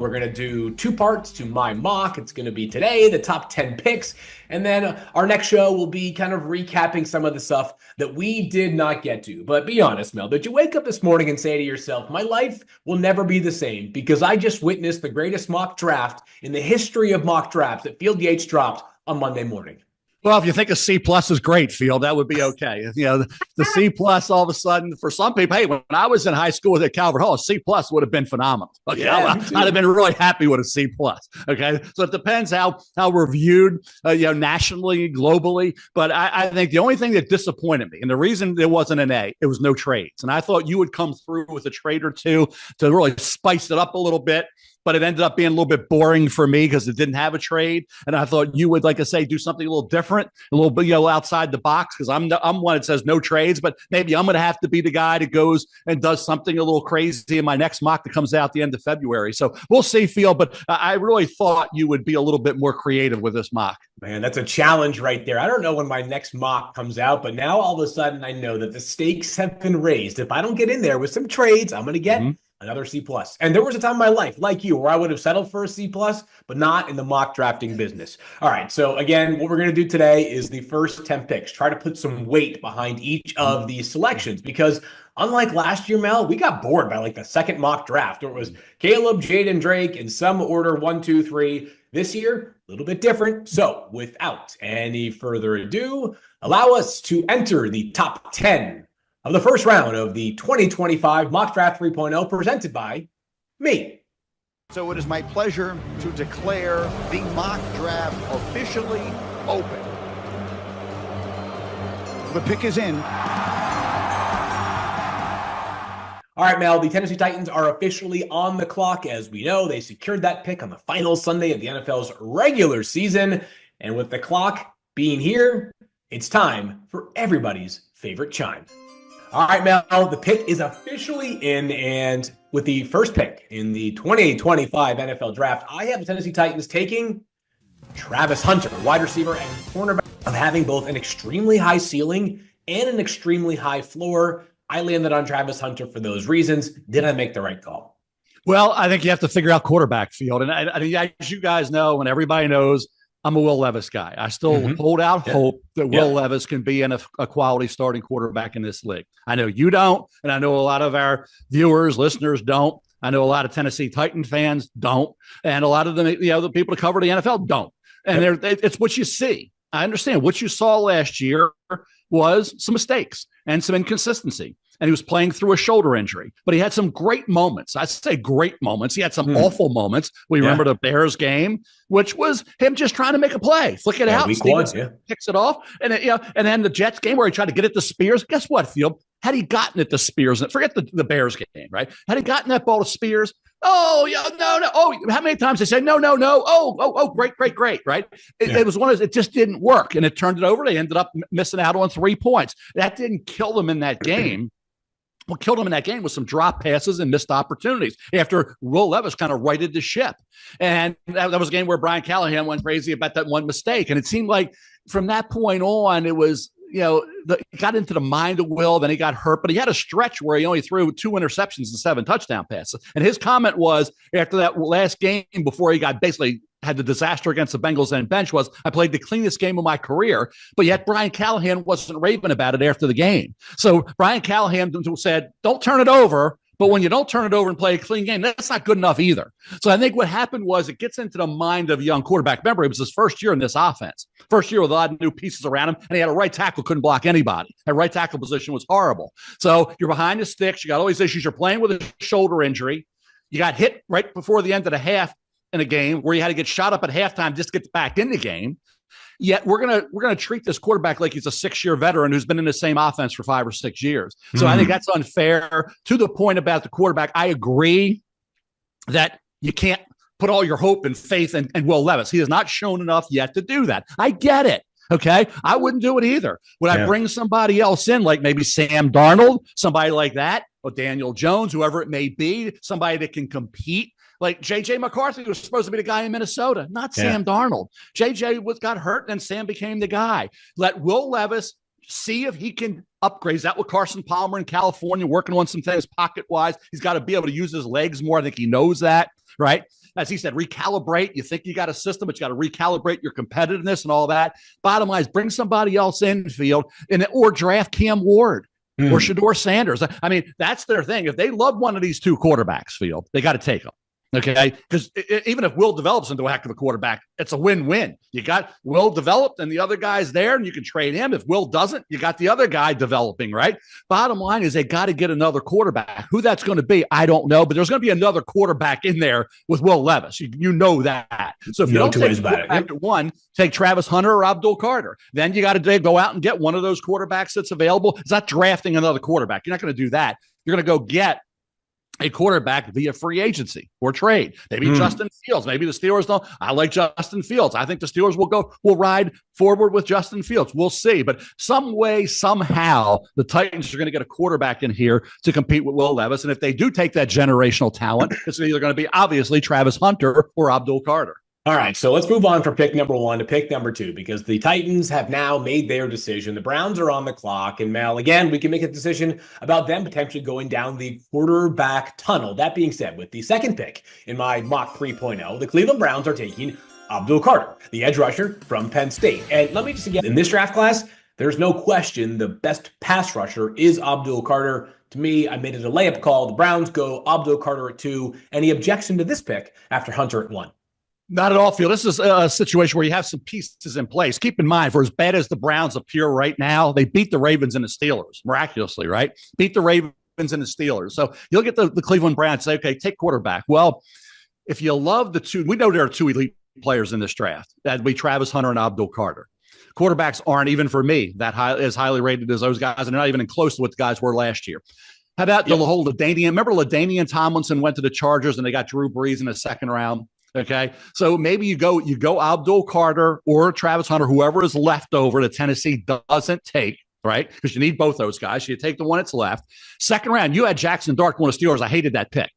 We're going to do two parts to my mock. It's going to be today, the top 10 picks. And then our next show will be kind of recapping some of the stuff that we did not get to. But be honest, Mel, did you wake up this morning and say to yourself, my life will never be the same because I just witnessed the greatest mock draft in the history of mock drafts that Field Yates dropped on Monday morning? Well, if you think a C plus is great, Field, that would be okay. The C plus all of a sudden for some people, hey, when I was in high school at Calvert Hall, a C plus would have been phenomenal. Okay, yeah, I'd have been really happy with a C plus. Okay, so it depends how we're viewed, nationally, globally. But I think the only thing that disappointed me, and the reason there wasn't an A, it was no trades, and I thought you would come through with a trade or two to really spice it up a little bit. But it ended up being a little bit boring for me because it didn't have a trade. And I thought you would, like I say, do something a little different, a little bit, outside the box. Because I'm one that says no trades, but maybe I'm going to have to be the guy that goes and does something a little crazy in my next mock that comes out the end of February. So we'll see, Phil. But I really thought you would be a little bit more creative with this mock. Man, that's a challenge right there. I don't know when my next mock comes out, but now all of a sudden I know that the stakes have been raised. If I don't get in there with some trades, I'm going to get another C plus. And there was a time in my life, like you, where I would have settled for a C plus, but not in the mock drafting business. All right. So again, what we're going to do today is the first 10 picks. Try to put some weight behind each of these selections because unlike last year, Mel, we got bored by like the second mock draft where it was Caleb, Jaden, Drake in some order, 1, 2, 3. This year, a little bit different. So without any further ado, allow us to enter the top 10 of the first round of the 2025 Mock Draft 3.0 presented by me. So it is my pleasure to declare the mock draft officially open. The pick is in. All right, Mel, the Tennessee Titans are officially on the clock. As we know, they secured that pick on the final Sunday of the NFL's regular season. And with the clock being here, it's time for everybody's favorite chime. All right, Mel, the pick is officially in, and with the first pick in the 2025 NFL Draft, I have the Tennessee Titans taking Travis Hunter, wide receiver and cornerback, of having both an extremely high ceiling and an extremely high floor. I landed on Travis Hunter for those reasons. Did I make the right call? Well, I think you have to figure out quarterback, Field. And as you guys know, and everybody knows, I'm a Will Levis guy. I still hold out hope that Will Levis can be a quality starting quarterback in this league. I know you don't, and I know a lot of our viewers, listeners don't. I know a lot of Tennessee Titan fans don't, and a lot of them, the people that cover the NFL don't. And it's what you see. I understand what you saw last year was some mistakes and some inconsistency. And he was playing through a shoulder injury, but he had some great moments. I say great moments. He had some awful moments. We remember the Bears game, which was him just trying to make a play, flick it out. Stevens picks it off, and and then the Jets game where he tried to get it to Spears. Guess what, Field? Had he gotten it to Spears, forget the Bears game, right? Had he gotten that ball to Spears? Oh, yeah, no. Oh, how many times they say no? Oh, great, right? It was one of those, it just didn't work, and it turned it over. They ended up missing out on 3 points. That didn't kill them in that game. What killed him in that game was some drop passes and missed opportunities after Will Levis kind of righted the ship. And that was a game where Brian Callahan went crazy about that one mistake. And it seemed like from that point on, it was, he got into the mind of Will, then he got hurt, but he had a stretch where he only threw 2 interceptions and 7 touchdown passes. And his comment was after that last game before he got basically had the disaster against the Bengals and bench was, I played the cleanest game of my career, but yet Brian Callahan wasn't raving about it after the game. So Brian Callahan said, don't turn it over. But when you don't turn it over and play a clean game, that's not good enough either. So I think what happened was it gets into the mind of a young quarterback. Remember, it was his first year in this offense. First year with a lot of new pieces around him, and he had a right tackle, couldn't block anybody. That right tackle position was horrible. So you're behind the sticks. You got all these issues. You're playing with a shoulder injury. You got hit right before the end of the half in a game where you had to get shot up at halftime just to get back in the game. Yet we're gonna treat this quarterback like he's a 6-year veteran who's been in the same offense for 5 or 6 years. So I think that's unfair. To the point about the quarterback, I agree that you can't put all your hope and faith in Will Levis. He has not shown enough yet to do that. I get it. Okay, I wouldn't do it either. Would I bring somebody else in, like maybe Sam Darnold, somebody like that, or Daniel Jones, whoever it may be, somebody that can compete? Like J.J. McCarthy was supposed to be the guy in Minnesota, not Sam Darnold. J.J. got hurt, and Sam became the guy. Let Will Levis see if he can upgrade. Is that with Carson Palmer in California, working on some things pocket-wise? He's got to be able to use his legs more. I think he knows that, right? as he said, recalibrate. You think you got a system, but you got to recalibrate your competitiveness and all that. Bottom line is bring somebody else in field or draft Cam Ward. Or Shedeur Sanders. I mean, that's their thing. If they love one of these two quarterbacks, field, they got to take them. Okay, because even if Will develops into a heck of a quarterback, it's a win-win. You got Will developed and the other guy's there, and you can trade him. If Will doesn't, you got the other guy developing, right? Bottom line is they got to get another quarterback. Who that's going to be, I don't know, but there's going to be another quarterback in there with Will Levis. You know that. So if you don't take quarterback at one, take Travis Hunter or Abdul Carter. Then you got to go out and get one of those quarterbacks that's available. It's not drafting another quarterback. You're not going to do that. You're going to go get a quarterback via free agency or trade. Maybe Justin Fields. Maybe the Steelers don't. I like Justin Fields. I think the Steelers will ride forward with Justin Fields. We'll see. But some way, somehow, the Titans are going to get a quarterback in here to compete with Will Levis. And if they do take that generational talent, it's either going to be obviously Travis Hunter or Abdul Carter. All right, so let's move on from pick number 1 to pick number 2, because the Titans have now made their decision. The Browns are on the clock, and Mel, again, we can make a decision about them potentially going down the quarterback tunnel. That being said, with the second pick in my mock 3.0, the Cleveland Browns are taking Abdul Carter, the edge rusher from Penn State. And let me just again, in this draft class, there's no question the best pass rusher is Abdul Carter. To me, I made it a layup call. The Browns go Abdul Carter at 2. Any objection to this pick after Hunter at 1? Not at all, Phil. This is a situation where you have some pieces in place. Keep in mind, for as bad as the Browns appear right now, they beat the Ravens and the Steelers miraculously, right? Beat the Ravens and the Steelers. So you'll get the Cleveland Browns say, okay, take quarterback. Well, if you love the two, we know there are 2 elite players in this draft. That'd be Travis Hunter and Abdul Carter. Quarterbacks aren't, even for me, that high, as highly rated as those guys, and they're not even close to what the guys were last year. How about the whole LaDainian? Remember LaDainian Tomlinson went to the Chargers and they got Drew Brees in the second round? Okay, so maybe you go Abdul Carter or Travis Hunter, whoever is left over that Tennessee doesn't take, right? Because you need both those guys. So you take the one that's left. Second round, you had Jackson Dart going to Steelers. I hated that pick.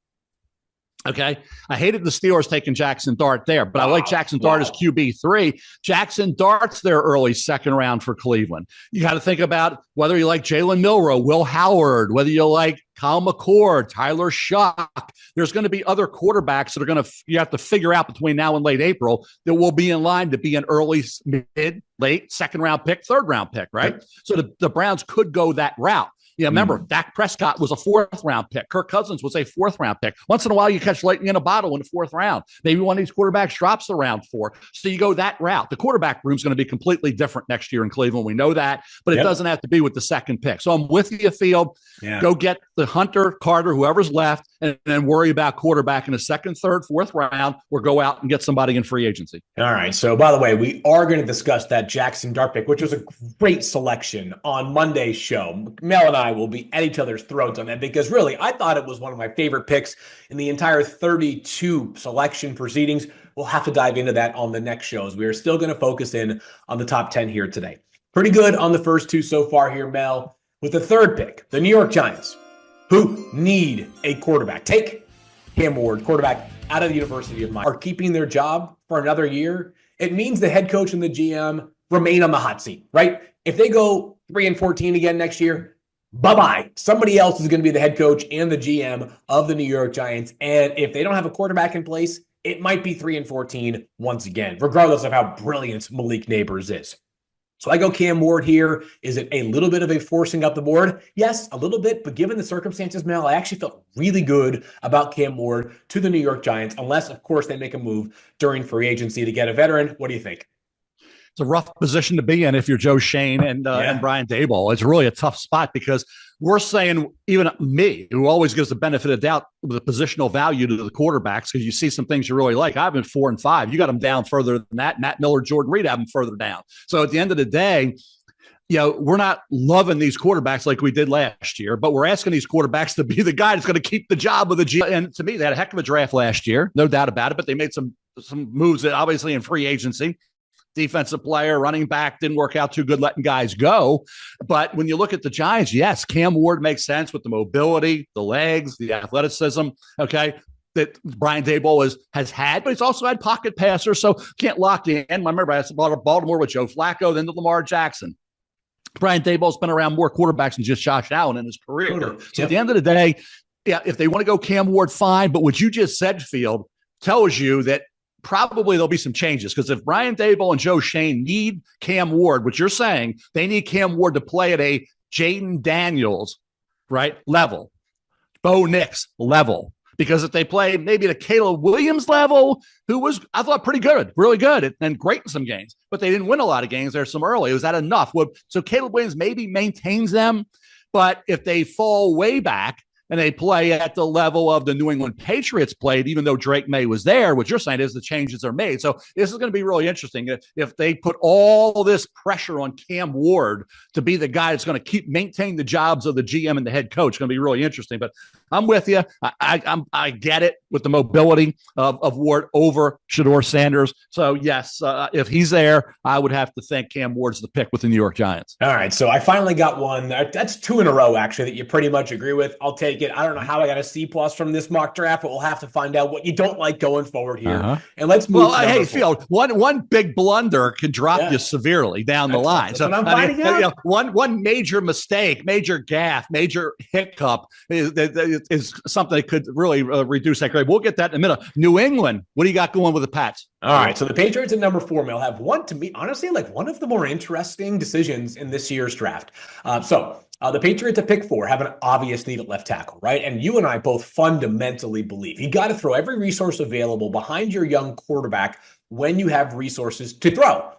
Okay, I hated the Steelers taking Jackson Dart there, but I like Jackson Dart as QB3. Jackson Dart's their early second round for Cleveland. You got to think about whether you like Jalen Milroe, Will Howard, whether you like Kyle McCord, Tyler Shock. There's going to be other quarterbacks that are going to you have to figure out between now and late April that will be in line to be an early, mid, late second round pick, third round pick, right? Yep. So the Browns could go that route. Yeah, remember, Dak Prescott was a 4th round pick. Kirk Cousins was a 4th round pick. Once in a while, you catch lightning in a bottle in the 4th round. Maybe one of these quarterbacks drops the round 4. So you go that route. The quarterback room is going to be completely different next year in Cleveland. We know that, but it doesn't have to be with the second pick. So I'm with you, Field. Yeah. Go get the Hunter, Carter, whoever's left, and then worry about quarterback in the 2nd, 3rd, 4th round, or go out and get somebody in free agency. All right. So, by the way, we are going to discuss that Jackson Dart pick, which was a great selection on Monday's show. Mel and I will be at each other's throats on that because really, I thought it was one of my favorite picks in the entire 32 selection proceedings. We'll have to dive into that on the next shows. We are still going to focus in on the top 10 here today. Pretty good on the first 2 so far here, Mel. With the 3rd pick, the New York Giants, who need a quarterback. Take Cam Ward, quarterback out of the University of Miami, are keeping their job for another year. It means the head coach and the GM remain on the hot seat, right? If they go 3-14 again next year, bye-bye. Somebody else is going to be the head coach and the GM of the New York Giants. And if they don't have a quarterback in place, it might be 3-14 once again, regardless of how brilliant Malik Neighbors is. So I go Cam Ward here. Is it a little bit of a forcing up the board? Yes, a little bit. But given the circumstances, Mel, I actually felt really good about Cam Ward to the New York Giants, unless, of course, they make a move during free agency to get a veteran. What do you think? It's a rough position to be in if you're Joe Shane and Brian Daboll. It's really a tough spot because we're saying, even me, who always gives the benefit of doubt with the positional value to the quarterbacks, because you see some things you really like. I've been 4 and 5. You got them down further than that. Matt Miller, Jordan Reed have them further down. So at the end of the day, we're not loving these quarterbacks like we did last year, but we're asking these quarterbacks to be the guy that's going to keep the job of the G. And to me, they had a heck of a draft last year, no doubt about it. But they made some moves that obviously in free agency. Defensive player, running back, didn't work out too good letting guys go. But when you look at the Giants, yes, Cam Ward makes sense with the mobility, the legs, the athleticism, okay, that Brian Daboll has had, but he's also had pocket passers, so can't lock in. I remember I bought Baltimore with Joe Flacco, then to Lamar Jackson. Brian Daboll's been around more quarterbacks than just Josh Allen in his career. So at the end of the day, if they want to go Cam Ward, fine. But what you just said, Field, tells you that probably there'll be some changes, because if Brian Daboll and Joe Shane need Cam Ward, which you're saying they need Cam Ward to play at a Jaden Daniels, right, level, Bo Nix level, because if they play maybe at a Caleb Williams level, who was, I thought, pretty good, really good, and great in some games, but they didn't win a lot of games. There's some early. Was that enough? So Caleb Williams maybe maintains them, but if they fall way back and they play at the level of the New England Patriots played, even though Drake May was there, what you're saying is the changes are made. So this is going to be really interesting. If they put all this pressure on Cam Ward to be the guy that's going to keep maintaining the jobs of the GM and the head coach, it's going to be really interesting. But I'm with you. I get it with the mobility of Ward over Shedeur Sanders. So, yes, if he's there, I would have to think Cam Ward's the pick with the New York Giants. All right, so I finally got one. That's 2 in a row, actually, that you pretty much agree with. I'll take it. I don't know how I got a C+ from this mock draft, but we'll have to find out what you don't like going forward here. And let's move. Well, hey, Phil, one big blunder can drop you severely down the line. That's what I'm finding out. One major mistake, major gaffe, major hiccup is something that could really reduce that grade. We'll get that in a minute. New England, what do you got going with the Pats? All right, so the Patriots at number 4, Mel, have one, to me, honestly, like one of the more interesting decisions in this year's draft. The Patriots at pick 4 have an obvious need at left tackle, right? And you and I both fundamentally believe you got to throw every resource available behind your young quarterback when you have resources to throw.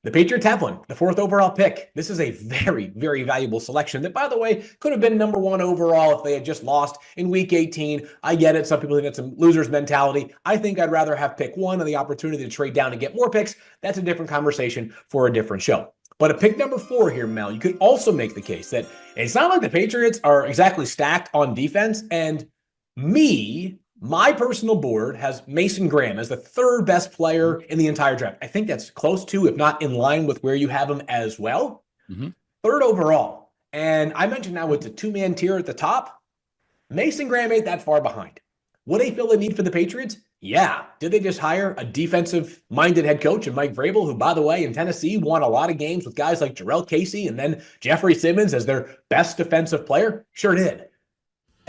The Patriots have one, the 4th overall pick. This is a very, very valuable selection that, by the way, could have been number 1 overall if they had just lost in week 18. I get it. Some people think it's a loser's mentality. I think I'd rather have pick 1 and the opportunity to trade down and get more picks. That's a different conversation for a different show. But at pick number 4 here, Mel, you could also make the case that it's not like the Patriots are exactly stacked on defense. And my personal board has Mason Graham as the 3rd best player in the entire draft. I think that's close to, if not in line with where you have him as well. 3rd overall. And I mentioned now it's a 2-man tier at the top. Mason Graham ain't that far behind. What they feel they need for the Patriots? Yeah. Did they just hire a defensive-minded head coach in Mike Vrabel, who, by the way, in Tennessee won a lot of games with guys like Jarrell Casey and then Jeffrey Simmons as their best defensive player? Sure did.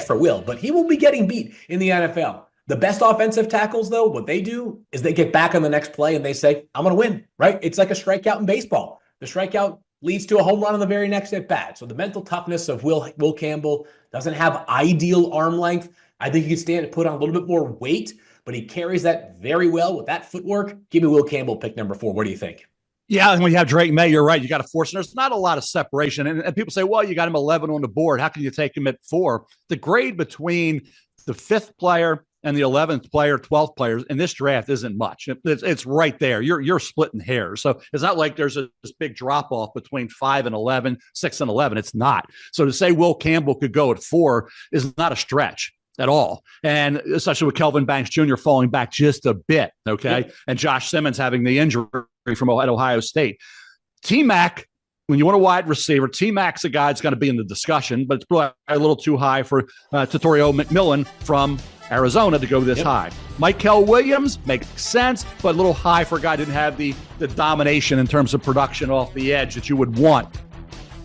For Will, but he will be getting beat in the NFL. The best offensive tackles, though, what they do is they get back on the next play and they say, I'm going to win, right? It's like a strikeout in baseball. The strikeout leads to a home run on the very next at bat. So the mental toughness of Will Campbell doesn't have ideal arm length. I think he could stand to put on a little bit more weight, but he carries that very well with that footwork. Give me Will Campbell, pick number 4. What do you think? Yeah, when you have Drake May, you're right. You got to force, and there's not a lot of separation. And people say, well, you got him 11 on the board. How can you take him at 4? The grade between the 5th player and the 11th player, 12th players in this draft isn't much. It's right there. You're splitting hairs. So it's not like there's this big drop off between 5 and 11, 6 and 11. It's not. So to say Will Campbell could go at 4 is not a stretch at all. And especially with Kelvin Banks Jr. falling back just a bit, okay? Yeah. And Josh Simmons having the injury from Ohio State. T-Mac, when you want a wide receiver, T-Mac's a guy that's going to be in the discussion, but it's probably a little too high for Tatorio McMillan from Arizona to go this high. Michael Williams makes sense, but a little high for a guy who didn't have the domination in terms of production off the edge that you would want,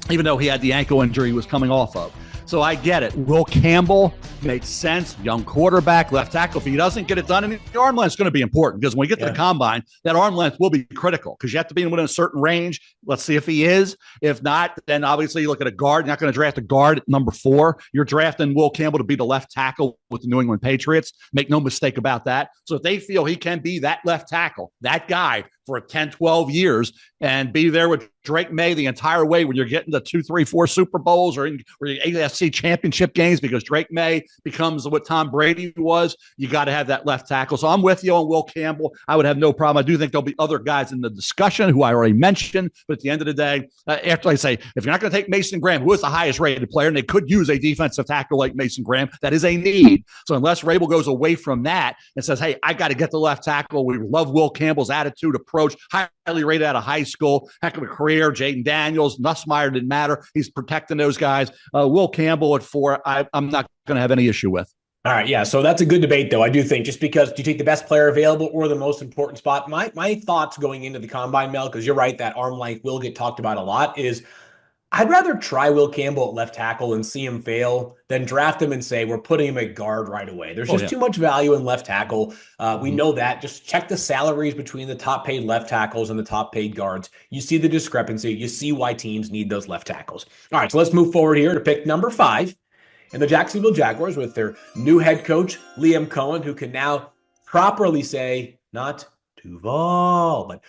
even though he had the ankle injury he was coming off of. So I get it. Will Campbell makes sense. Young quarterback, left tackle. If he doesn't get it done, and the arm length is going to be important because when we get to the combine, that arm length will be critical because you have to be within a certain range. Let's see if he is. If not, then obviously you look at a guard. You're not going to draft a guard at number 4. You're drafting Will Campbell to be the left tackle with the New England Patriots. Make no mistake about that. So if they feel he can be that left tackle, that guy for 10, 12 years and be there with Drake May the entire way when you're getting the 2, 3, 4 Super Bowls or your AFC championship games because Drake May becomes what Tom Brady was, you got to have that left tackle. So I'm with you on Will Campbell. I would have no problem. I do think there'll be other guys in the discussion who I already mentioned, but at the end of the day, after I say, if you're not going to take Mason Graham, who is the highest rated player, and they could use a defensive tackle like Mason Graham, that is a need. So unless Vrabel goes away from that and says, hey, I got to get the left tackle, we love Will Campbell's attitude, approach, highly rated out of high school, heck of a career. Jaden Daniels, Nussmeier didn't matter. He's protecting those guys. Will Campbell at 4, I'm not going to have any issue with. All right, yeah, so that's a good debate, though. I do think just because do you take the best player available or the most important spot? My thoughts going into the combine, Mel, because you're right, that arm length will get talked about a lot, is I'd rather try Will Campbell at left tackle and see him fail than draft him and say we're putting him at guard right away. There's just too much value in left tackle. We know that. Just check the salaries between the top paid left tackles and the top paid guards. You see the discrepancy. You see why teams need those left tackles. All right, so let's move forward here to pick number 5. And the Jacksonville Jaguars with their new head coach, Liam Cohen, who can now properly say, not Duval, but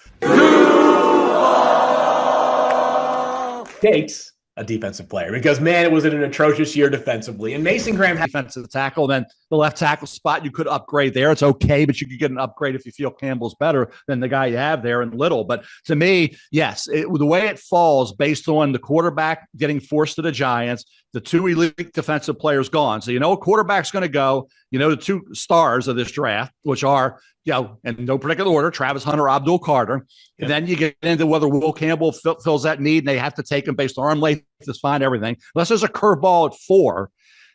takes a defensive player because, man, it was an atrocious year defensively. And Mason Graham had defensive tackle. Then the left tackle spot, you could upgrade there. It's okay, but you could get an upgrade if you feel Campbell's better than the guy you have there in Little. But to me, yes, the way it falls based on the quarterback getting forced to the Giants, the 2 elite defensive players gone. So you know a quarterback's going to go. You know the 2 stars of this draft, which are, in no particular order, Travis Hunter, Abdul Carter. Yeah. And then you get into whether Will Campbell fills that need, and they have to take him based on arm length, is fine, everything. Unless there's a curveball at 4,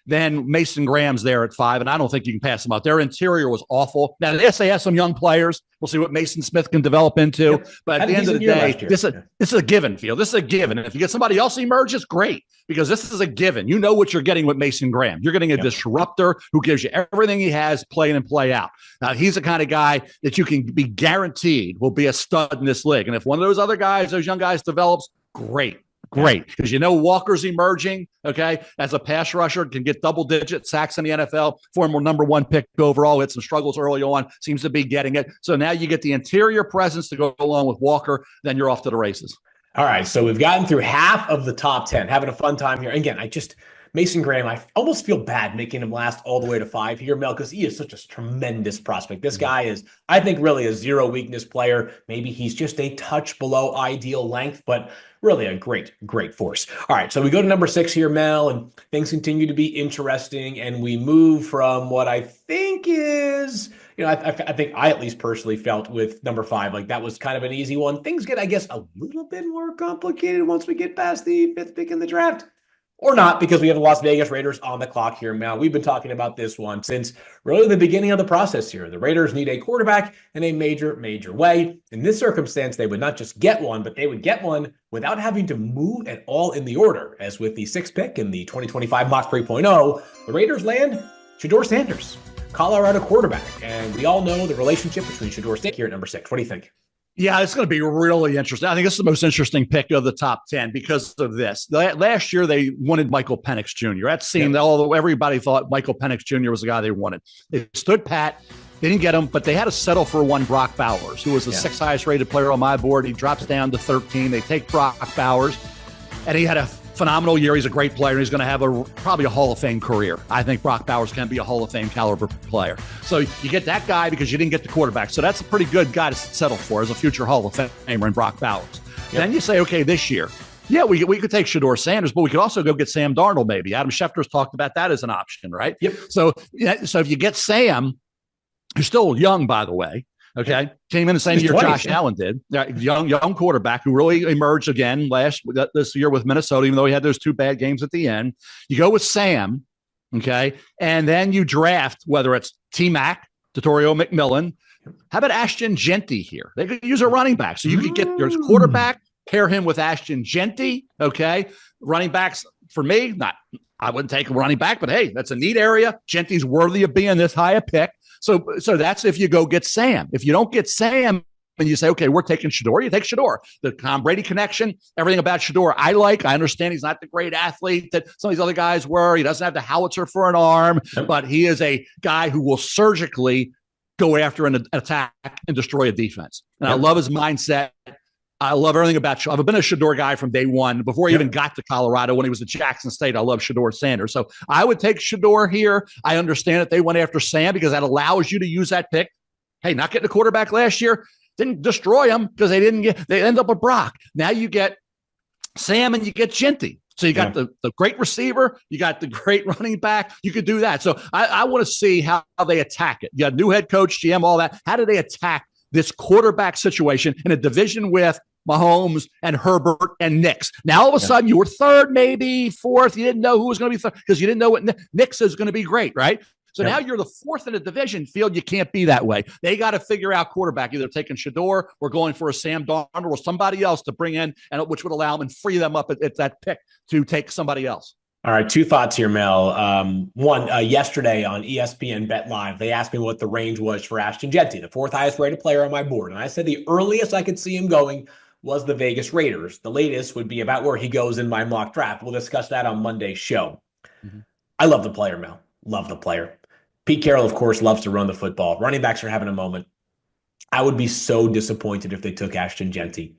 then Mason Graham's there at 5, and I don't think you can pass them out. Their interior was awful. Now, yes, they have some young players. We'll see what Mason Smith can develop into. Yep. But at the end of the day, this is a given, Field. This is a given. And if you get somebody else emerges, great, because this is a given. You know what you're getting with Mason Graham. You're getting a disruptor who gives you everything he has, play in and play out. Now, he's the kind of guy that you can be guaranteed will be a stud in this league. And if one of those other guys, those young guys, develops, great. Great, because Walker's emerging, okay, as a pass rusher, can get double-digit sacks in the NFL, former number 1 pick overall, had some struggles early on, seems to be getting it. So now you get the interior presence to go along with Walker, then you're off to the races. All right, so we've gotten through half of the top 10, having a fun time here. Again, Mason Graham, I almost feel bad making him last all the way to 5 here, Mel, because he is such a tremendous prospect. This guy is, I think, really a zero weakness player. Maybe he's just a touch below ideal length, but really a great, great force. All right, so we go to number 6 here, Mel, and things continue to be interesting, and we move from what I think is, I think I at least personally felt with number 5, like that was kind of an easy one. Things get, I guess, a little bit more complicated once we get past the 5th pick in the draft. Or not, because we have the Las Vegas Raiders on the clock here, Mel. We've been talking about this one since really the beginning of the process here. The Raiders need a quarterback in a major, major way. In this circumstance, they would not just get one, but they would get one without having to move at all in the order. As with the 6th pick in the 2025 Mock 3.0, the Raiders land Shedeur Sanders, Colorado quarterback. And we all know the relationship between Shedeur Sanders here at number 6. What do you think? Yeah, it's going to be really interesting. I think this is the most interesting pick of the top 10 because of this. Last year, they wanted Michael Penix Jr. That seemed, although everybody thought Michael Penix Jr. was the guy they wanted. They stood pat. They didn't get him, but they had to settle for one Brock Bowers, who was the 6th highest rated player on my board. He drops down to 13. They take Brock Bowers, and he had a phenomenal year. He's a great player. He's going to have probably a Hall of Fame career. I think Brock Bowers can be a Hall of Fame caliber player. So you get that guy because you didn't get the quarterback. So that's a pretty good guy to settle for as a future Hall of Famer in Brock Bowers. Yep. Then you say, okay, this year, we could take Shedeur Sanders, but we could also go get Sam Darnold maybe. Adam Schefter's talked about that as an option, right? Yep. So if you get Sam, who's still young, by the way, okay, came in the same year Josh Allen did. Young quarterback who really emerged again this year with Minnesota, even though he had those 2 bad games at the end. You go with Sam, okay, and then you draft, whether it's T-Mac, Tatorio McMillan. How about Ashton Genty here? They could use a running back. So you could get your quarterback, pair him with Ashton Genty, okay? Running backs, for me, I wouldn't take a running back, but hey, that's a neat area. Genty's worthy of being this high a pick. So that's if you go get Sam. If you don't get Sam and you say, okay, we're taking Shedeur, you take Shedeur. The Tom Brady connection, everything about Shedeur I understand he's not the great athlete that some of these other guys were. He doesn't have the howitzer for an arm, but he is a guy who will surgically go after an attack and destroy a defense. And I love his mindset. I love everything about Shedeur. I've been a Shedeur guy from day one. Before he even got to Colorado, when he was at Jackson State, I love Shedeur Sanders. So I would take Shedeur here. I understand that they went after Sam because that allows you to use that pick. Hey, not getting a quarterback last year didn't destroy them because they end up with Brock. Now you get Sam and you get Genty. So you got the great receiver, you got the great running back. You could do that. So I want to see how they attack it. You got new head coach, GM, all that. How do they attack this quarterback situation in a division with Mahomes and Herbert and Nix? Now, all of a sudden, you were third, maybe fourth. You didn't know who was going to be third because you didn't know what Nix is going to be great, right? So now you're the fourth in the division. Field, you can't be that way. They got to figure out quarterback, either taking Shedeur or going for a Sam Darnold or somebody else to bring in, and which would allow them and free them up at that pick to take somebody else. All right, two thoughts here, Mel. One, yesterday on ESPN Bet Live, they asked me what the range was for Ashton Jeanty, the fourth highest rated player on my board. And I said the earliest I could see him going was the Vegas Raiders. The latest would be about where he goes in my mock draft. We'll discuss that on Monday's show. I love the player, Mel. Love the player. Pete Carroll, of course, loves to run the football. Running backs are having a moment. I would be so disappointed if they took Ashton Jeanty.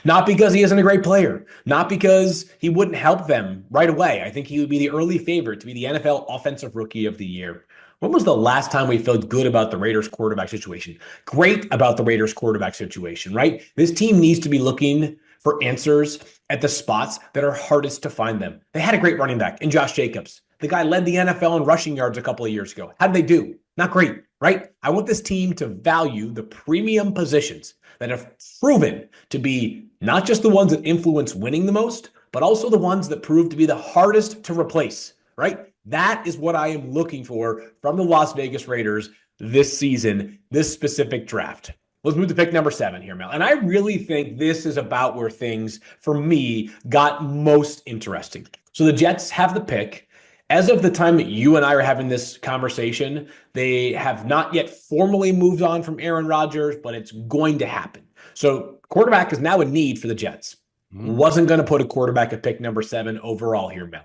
Not because he isn't a great player, not because he wouldn't help them right away. I think he would be the early favorite to be the NFL Offensive Rookie of the Year. When was the last time we felt good about the Raiders quarterback situation? Great about the Raiders quarterback situation, right? This team needs to be looking for answers at the spots that are hardest to find them. They had a great running back in Josh Jacobs. The guy led the NFL in rushing yards a couple of years ago. How did they do? Not great, right? I want this team to value the premium positions that have proven to be not just the ones that influence winning the most, but also the ones that prove to be the hardest to replace, right? That is what I am looking for from the Las Vegas Raiders this season, this specific draft. Let's move to pick number 7 here, Mel. And I really think this is about where things, for me, got most interesting. So the Jets have the pick. As of the time that you and I are having this conversation, they have not yet formally moved on from Aaron Rodgers, but it's going to happen. So quarterback is now a need for the Jets. Wasn't going to put a quarterback at pick number 7 overall here, Mel.